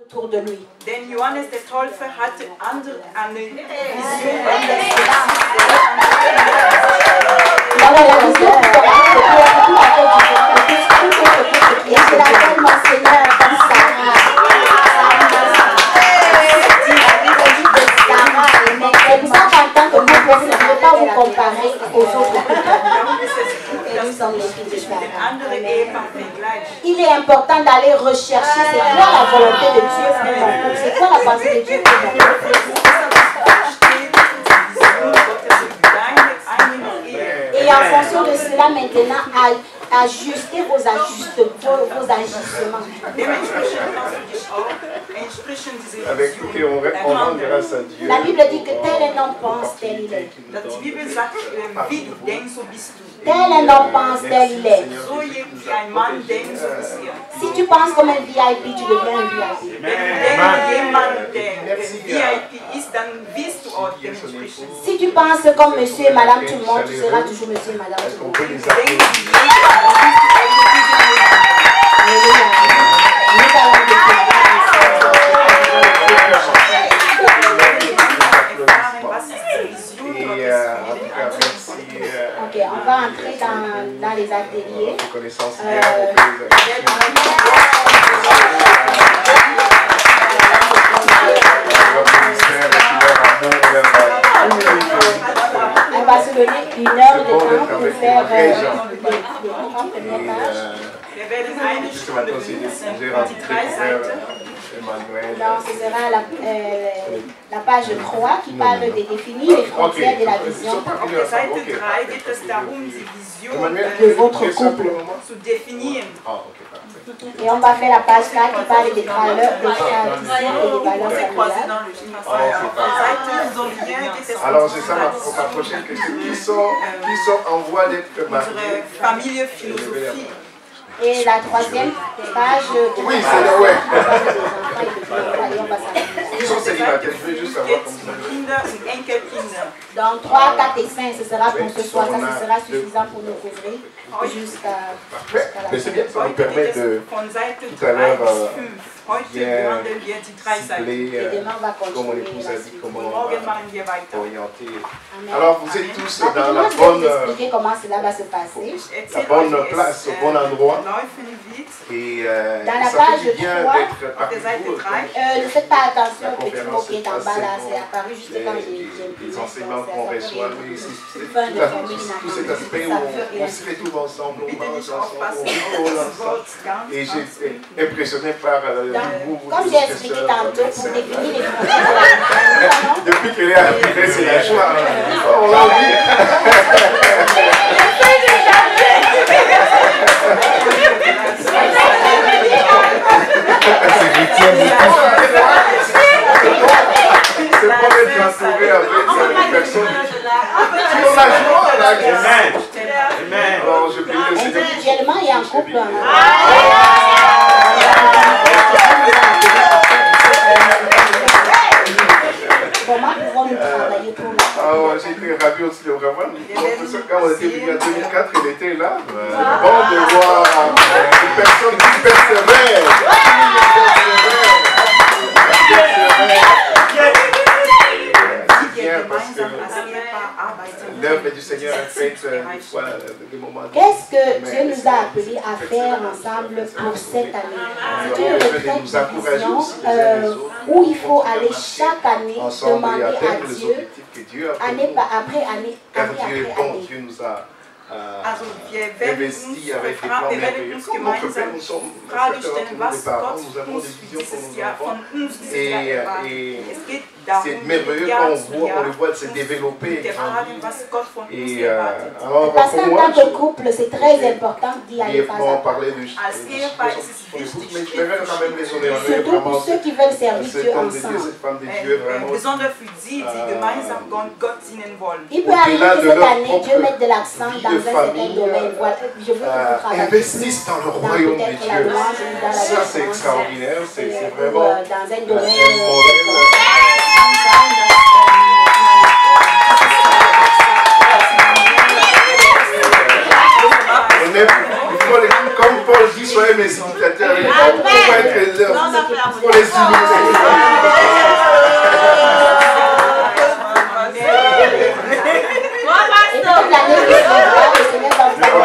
autour de lui. Denn Johannes der Täufer hatte eine Vision. Et c'est laquelle mon Seigneur dans Sarah. C'est pour ça qu'en tant que couple, vous ne pouvez pas vous comparer aux autres couples. Il est important d'aller rechercher c'est quoi la volonté de Dieu pour mon couple, c'est quoi la pensée de Dieu pour mon couple. Et en fonction de cela, maintenant, ajustez vos agissements. Avec on rend grâce à Dieu. La Bible dit que tel un homme pense, tel il est. Tel un homme pense, tel il est. Si tu penses comme un VIP, tu deviens un VIP. Si tu penses comme monsieur et madame tout le monde, tu seras toujours monsieur et madame tout le monde. Ok, on va entrer dans les ateliers. On va se donner une heure de temps pour faire les 30 premières pages. Non, ce sera la page 3 qui parle de définir les frontières de la vision de votre couple. Et on va faire la page 4 qui parle des valeurs et des valeurs familiales. Alors c'est ça ma prochaine question. Qui sont en voie d'être mariés? Famille philosophie. Et la troisième page. Oui, c'est là, ouais. Ils sont célibataires, je veux juste savoir comment ça. Donc 3, 4 et 5, ce sera pour ce soir, ça ce sera suffisant pour nous couvrir jusqu'à la mais c'est bien, ça nous permet de tout à l'heure bien cibler, comme mon épouse a dit, comment on va orienter. Alors vous êtes tous dans la bonne, comment cela va se passer. La bonne place, au bon endroit. Et dans la page 3, ne faites pas attention au petit mot qui est en bas là, c'est apparu juste quand j'ai les enseignements qu'on reçoit, mais tout cet aspect où on se retrouve ensemble, on mange ensemble, on rigole ensemble. Et j'étais impressionné par comme j'ai expliqué tantôt, pour définir les frontières. Depuis qu'elle est arrivée, c'est la joie. On l'a vu. C'est pas d'être entouré avec une personne qui ont la joie, la grâce. Alors je prie le Seigneur. Individuellement et en couple. Comment pouvons-nous travailler pour nous? J'ai été ravi aussi de vraiment. Quand on était venu en 2004, il était là. Bon de voir une personne qui persévère. Parce que l'œuvre du Seigneur est faite des moments. Qu'est-ce que Dieu nous a appelés à faire ensemble pour cette année? C'est une retraite de vision où il faut aller chaque année demander à Dieu, année après année, Dieu nous a investi avec des plans merveilleux. Comme notre Père, nous sommes des parents, nous avons des visions pour nos enfants. Et c'est merveilleux quand on le voit se développer et grandir. Et alors, parce qu'en tant que couple, c'est très important d'y aller pas à pas. Surtout pour ceux qui veulent servir Dieu ensemble. Il peut arriver que cette année, Dieu mette de l'accent dans un certain domaine. Voilà, je veux que vous travaillez. Investissent dans le royaume de Dieu. Ça, c'est extraordinaire. C'est vraiment dans un domaine. Comme Paul dit, soyez mes imitateurs. prédicateurs, il faut être là pour les imiter.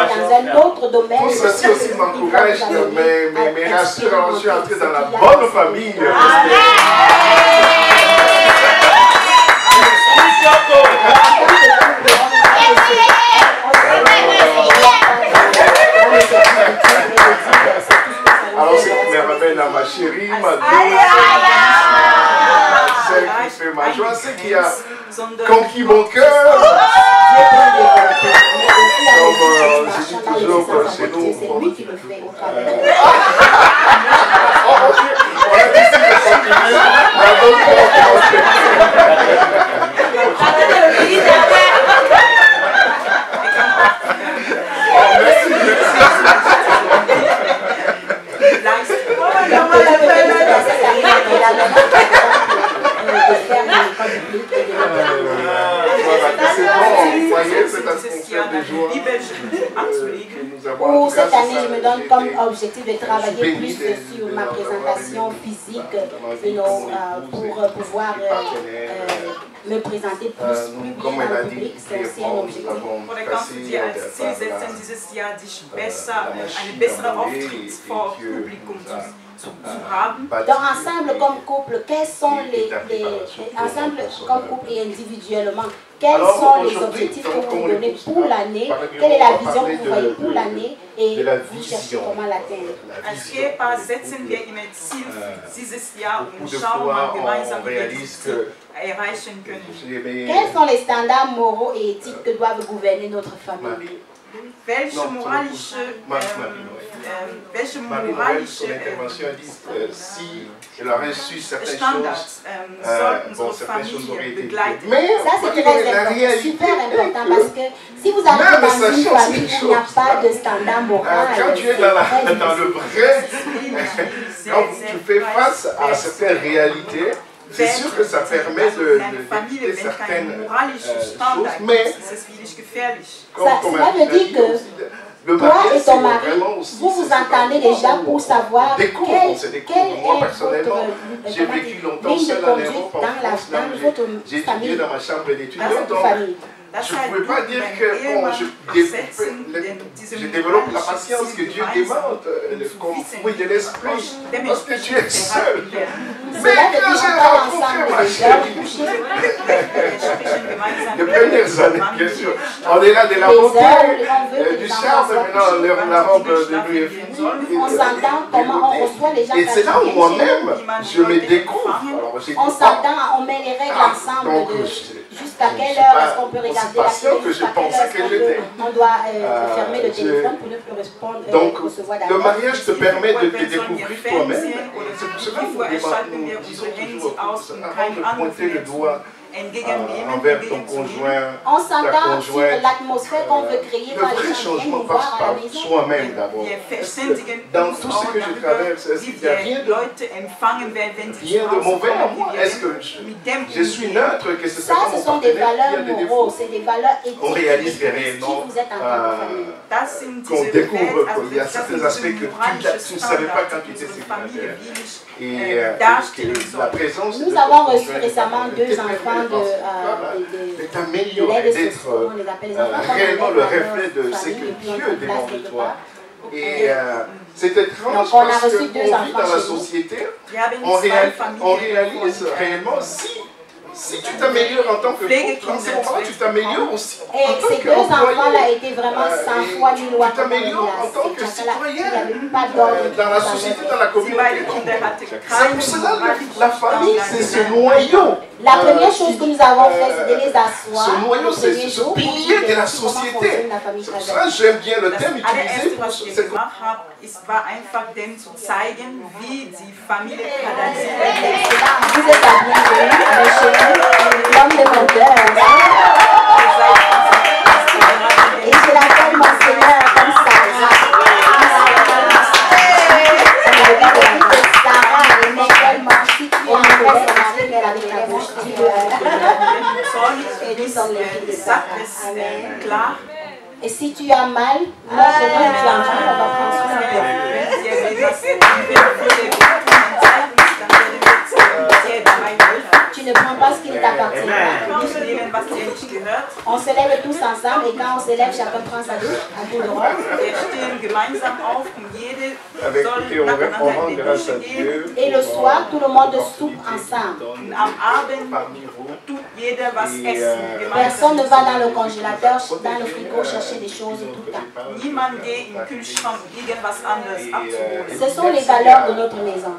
Dans un autre domaine. Tout ceci aussi m'encourage, mais rassure, je suis entré dans la bonne famille. Alors, c'est qui me ramène à ma chérie, ma douce, celle qui fait ma joie, celle qui a conquis mon cœur. Comme je dis toujours chez nous, c'est lui qui le fait au travail. On a décidé de continuer. Pour cette année, je me donne comme objectif de travailler plus sur ma présentation physique pour pouvoir me présenter plus bien dans le public. C'est aussi un objectif. Vor der ganzen Zielsetzung dieses Jahr, dich besser, eine bessere Auftritt vor Publikum zu haben. Donc ensemble comme couple, quels sont ensemble comme couple et individuellement, quels sont les objectifs que vous vous donnez pour l'année? Quelle est la vision que vous voyez pour l'année et vous cherchez comment l'atteindre? Als Ehepaar setzen wir immer Ziel für dieses Jahr und schauen mal gemeinsam, wie wir dieses Ziel erreichen können. Quels sont les standards moraux et éthiques que doivent gouverner notre famille? Welche moralische Standards sollten unsere Familie begleiten? Ça c'est très important, super important, parce que si vous arrivez dans une famille où il n'y a pas de standard moral, quand tu es dans le vrai, quand tu fais face à certaines réalités, c'est sûr que ça permet de certaines choses, mais cela veut dire que toi et ton mari, vous vous entendez déjà pour savoir quelle est votre ligne de conduite dans votre famille, dans votre famille. Je ne pouvais pas dire que je développe la patience que Dieu demande, comme fruit de l'esprit, parce que tu es seul. Mais quand j'ai rencontré ma chérie, les premières années, bien sûr, on est là de la beauté, du charme, maintenant la robe de lui est finie. On s'entend comment on reçoit les gens. Et c'est là où moi-même, je me découvre. On s'entend, on met les règles ensemble jusqu'à quelle heure est-ce qu'on peut regarder la télé, on doit fermer le téléphone pour ne plus répondre, donc, recevoir le mariage te permet de te découvrir toi-même. C'est pour cela que nous disons toujours, avant de pointer le doigt envers ton conjoint, on s'entend sur l'atmosphère qu'on veut créer le vrai changement passe par soi-même d'abord. Dans tout ce que je traverse, est-ce qu'il n'y a rien de mauvais en moi? Est-ce que je suis neutre, que ce ça, ce sont des valeurs moraux, c'est des valeurs éthiques. On réalise réellement qu'on découvre qu'il y a certains aspects que tu ne savais pas quand tu étais célibataire. Et la présence nous avons reçu récemment 2 enfants d'améliorer, d'être réellement le reflet de ce que Dieu demande de toi. Et c'est étrange parce qu'on vit dans la société, on réalise réellement si tu t'améliores en tant que couple, en ce moment tu t'améliores aussi en tant ces 2 enfants-là étaient vraiment 100 fois du loi. Tu t'améliores en tant que citoyen dans la société, dans la communauté. C'est pour cela que la famille, c'est ce noyau. La première chose que nous avons fait, c'est de les asseoir. Ce noyau, c'est ce pilier de la société. C'est pour ça que j'aime bien le thème utilisé pour cette es war einfach dem zu zeigen, wie die Familie Vous êtes à bienvenue, mes chéris, l'homme de mon cœur. Et je l'appelle mon Seigneur comme Sarah. Sarah aimait tellement si tu aimerais son mari, mais avec la bouche, tu veux. Et nous sommes les filles de Sarah. Amen. Et si tu as mal, non seulement tu as mal, on va prendre soin de toi. Tu ne prends pas ce qui ne t'appartient pas. On se lève tous ensemble et quand on se lève, chacun prend sa douche à tour de rôle. Et le soir, tout le monde soupe ensemble. Personne ne va dans le congélateur, dans le frigo chercher des choses tout le temps. Ce sont les valeurs de notre maison.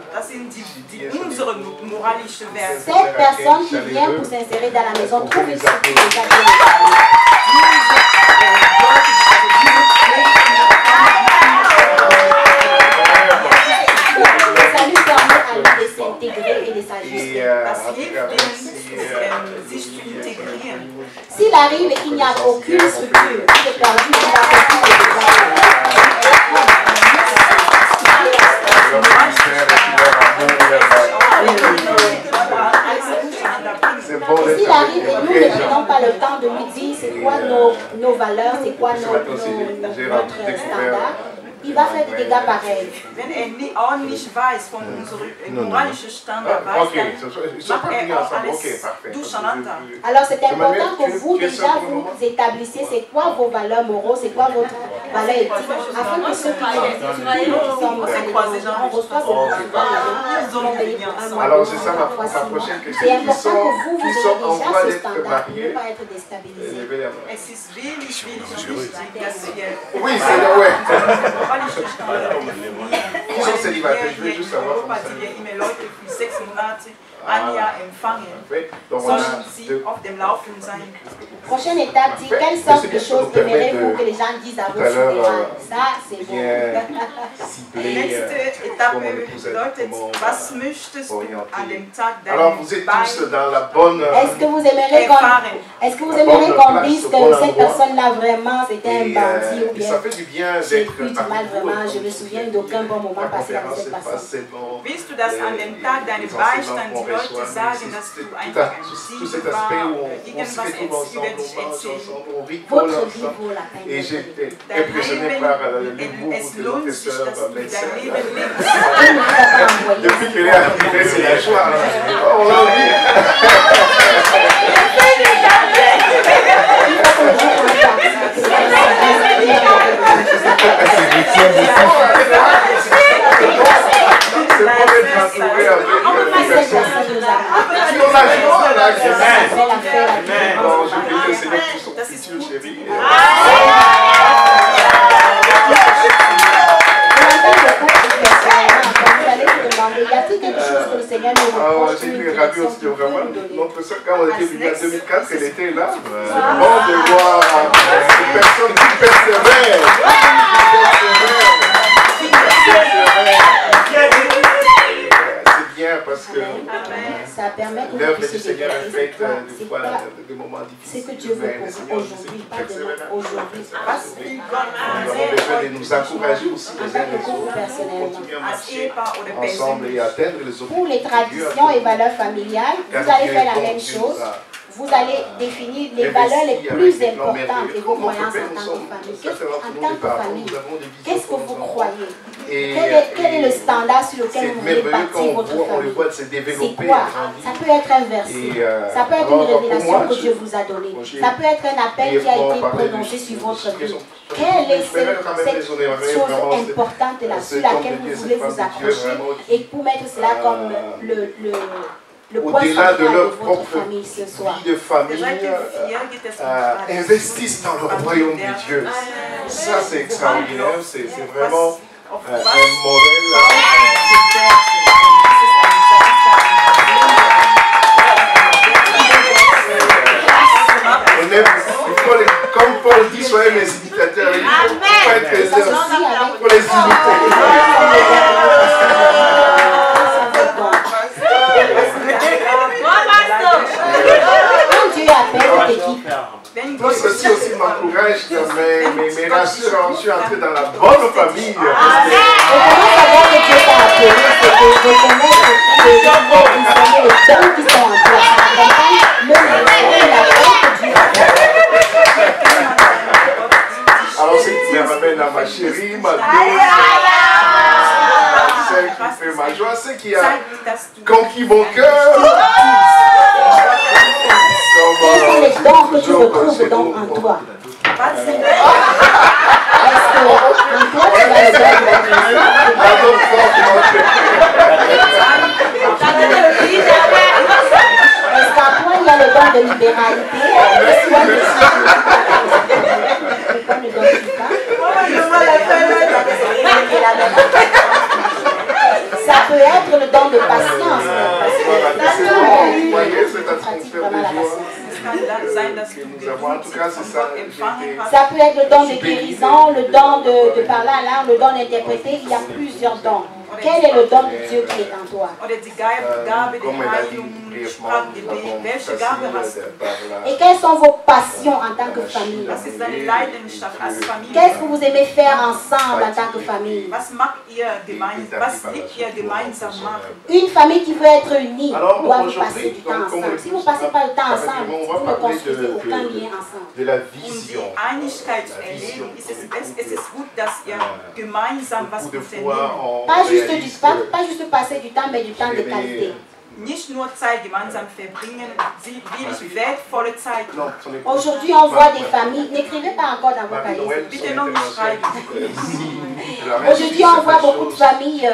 Cette personne qui vient pour s'insérer dans la maison trouve une structure déjà bien établie. Ça lui permet à lui de s'intégrer et de s'ajuster. S'il arrive et qu'il n'y a aucune structure, il est perdu, il va S'il arrive et nous ne prenons pas le temps de lui dire c'est quoi nos valeurs, c'est quoi notre standard, il va faire des dégâts pareils. Alors c'est important que vous déjà vous établissez c'est quoi vos valeurs moraux, c'est quoi votre valeur éthique, afin que ceux qui sont on reçoit alors c'est ça ma prochaine question. C'est important que vous ayez déjà ce standard pour ne pas être déstabilisé. Oui, c'est le ouais. Ils sont célibataires, je veux juste savoir comment ça Prochaine étape, dit quelle sorte de choses aimeriez-vous que les gens disent à vos funérailles? Ça, c'est bon. Alors, vous êtes tous dans la bonne... Est-ce que vous aimeriez qu'on dise que cette personne-là, vraiment, c'était un bandit ou bien... Ça fait du bien d'être mal, vraiment. Je me souviens d'aucun bon moment passé avec cette personne. Willst du, dass an dem Tag deine Beistand die Leute sagen, dass du einfach ein Sieg war oder irgendwas über dich erzählen? Votre vie vaut la peine. Et j'étais impressionné par l'humour de notre sœur médecin. Depuis qu'elle est arrivée, c'est la joie. On l'a oublié. C'est pour être entouré avec une personne. On a joué la Amen. Bon, je prie le Seigneur pour son futur chéri. Y a-t-il quelque chose que le Seigneur nous reproche? J'ai vu Rabbi aussi, vraiment. Notre soeur, quand on était venue en 2004, elle était là. C'est bon de voir des personnes qui persévèrent. C'est bien parce que ça permet l'œuvre du Seigneur est faite des fois de moments difficiles. C'est que Dieu veut pour vous aujourd'hui, pas demain, aujourd'hui. Nous avons besoin de nous encourager aussi les uns les autres pour continuer à marcher ensemble et atteindre les objectifs. Pour les traditions et valeurs familiales, vous allez faire la même chose. Vous allez définir les valeurs les plus importantes et vos croyances en tant que famille. Qu'est-ce que vous croyez? Quel est le standard sur lequel vous voulez bâtir votre famille? C'est quoi? Ça peut être un verset, ça peut être une révélation que Dieu vous a donnée, ça peut être un appel qui a été prononcé sur votre vie. Quelle est cette chose importante-là sur laquelle vous voulez vous accrocher et pour mettre cela comme le point central de votre famille ce soir. Vie de famille, investissent dans le royaume de Dieu. Ça, c'est extraordinaire. C'est vraiment un modèle. Comme Paul dit, soyez mes imitateurs. Il faut être les pour les imiter. Moi, ceci aussi m'encourage, mais rassure, je suis entré dans la bonne famille. Alors, c'est qui me ramène à ma chérie, ma douce. conquis mon cœur. Quels sont les dons que tu retrouves donc en toi? Est-ce que en toi tu as le don de la Est-ce qu'en toi il y a le don de libéralité? Ça peut être le don de patience. Ça peut être le don de guérison, le don de parler à l'âme, le don d'interpréter. Il y a plusieurs dons. Quel est le don de Dieu qui est en toi? Et quelles sont vos passions en tant que famille? Qu'est-ce que vous aimez faire ensemble en tant que famille? Une famille qui veut être unie doit vous passer du temps ensemble. Si vous ne passez pas le temps ensemble, vous ne construisez aucun lien ensemble. De la vision. Pas juste passer du temps, mais du temps de qualité. Aujourd'hui, on voit des familles. N'écrivez pas encore dans vos cahiers. Aujourd'hui, on voit beaucoup de familles.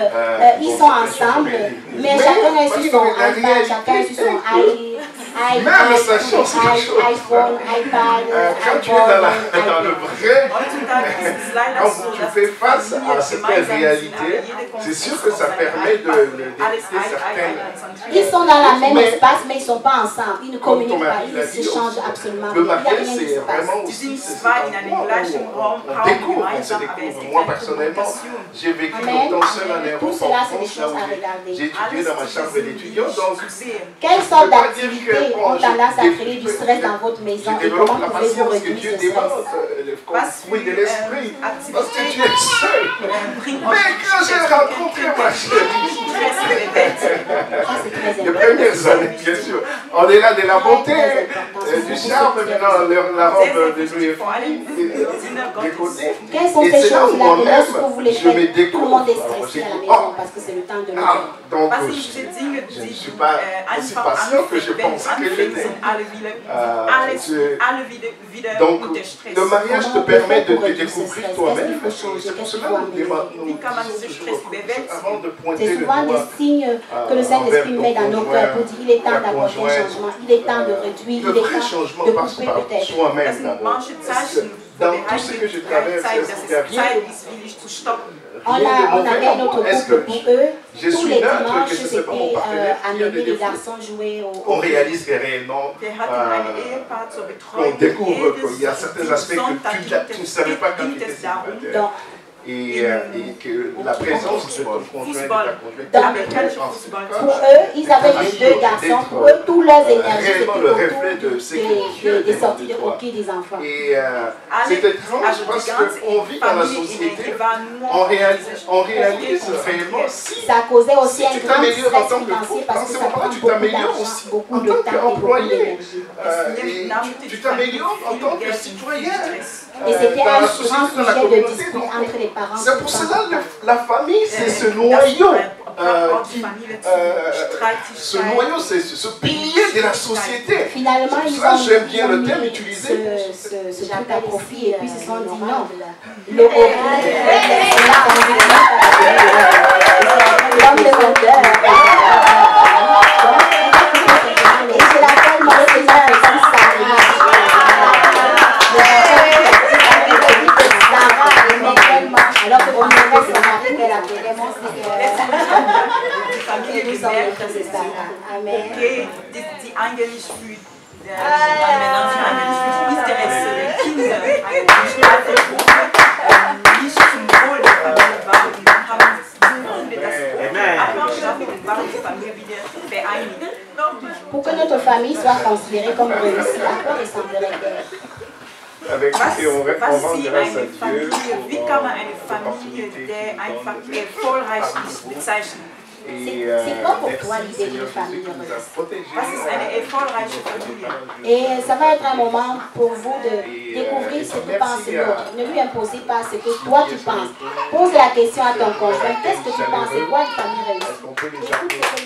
Ils sont ensemble, mais chacun est sur son iPad, chacun est sur son iPhone, iPad. Quand tu es dans le vrai, quand tu fais face à cette réalité, c'est sûr que ça permet d'éviter certaines. Ils sont dans le même espace, mais ils ne sont pas ensemble. Ils ne communiquent pas, ils ne s'échangent absolument. Le mariage, c'est vraiment aussi on découvre, on se découvre. Moi, personnellement, j'ai vécu longtemps seul en Europe. Tout cela, c'est des choses à regarder. J'ai étudié dans ma chambre d'étudiant. Donc, quelles sortes d'activités ont tendance à créer du stress dans votre maison et comment pouvez-vous réduire ce stress? Oui, de l'esprit, parce que tu es seul. Mais quand j'ai rencontré ma chérie, les premières années, bien sûr, on est là de la beauté, du charme, maintenant la robe de Louis décodée. Quelles sont ces choses-là que lorsque vous voulez faire, tout le monde est stressé à la maison parce que c'est le temps de le faire. Donc, je ne suis pas aussi patient que je pensais que j'étais. Donc, le mariage te permet de te découvrir toi-même. C'est pour cela que nous demandons avant de pointer le doigt. C'est souvent des signes que le Saint-Esprit met dans nos cœurs pour dire il est temps d'apporter un changement, il est temps de réduire, il est temps de couper peut-être. Soi-même d'abord. Dans tout ce que je traverse, on avait notre couple pour eux. Tous les dimanches, c'était amener les garçons jouer au... On réalise que réellement, on découvre qu'il y a certains aspects que tu ne savais pas quand tu étais célibataire. Et que la présence de ton conjoint et de ta conjointe. Pour eux, ils avaient juste 2 garçons. Pour eux, tous leurs énergies étaient autour des sorties de hockey des enfants. Et c'est étrange parce qu'on vit dans la société, on réalise réellement si ça causait aussi un grand stress en tant que financier parce que ça prend tu beaucoup t'améliores d'argent, aussi beaucoup en de tant temps et beaucoup qu'employé. d'énergie. Tu t'améliores en tant que citoyen. Et c'était dans un la grand société, dans la sujet de communauté. dispute entre les parents. C'est pour cela que la famille, c'est ce noyau. Ce noyau, c'est ce pilier de la société. Finalement, ils Ça, ont j'aime bien le terme utilisé. ce truc à profit et puis ils se sont dit non. Le hockey, l'homme de vendeur. Et c'est la femme dans le Seigneur et ça alors que on aurait se marier qu'elle a vraiment et nous sommes les frères et Sarah. Amen. Pour que notre famille soit considérée comme réussie, à quoi ressemblerait-elle? Avec qui on rend grâce à Dieu wie kann man eine Familie, der einfach erfolgreich ist, bezeichnen? C'est quoi pour toi l'idée d'une famille heureuse? Was ist eine erfolgreiche Familie? Et ça va être un moment pour vous de découvrir ce que pense l'autre. Ne lui imposez pas ce que toi tu penses. Pose la question à ton conjoint. Qu'est-ce que tu penses? C'est quoi une famille réussie?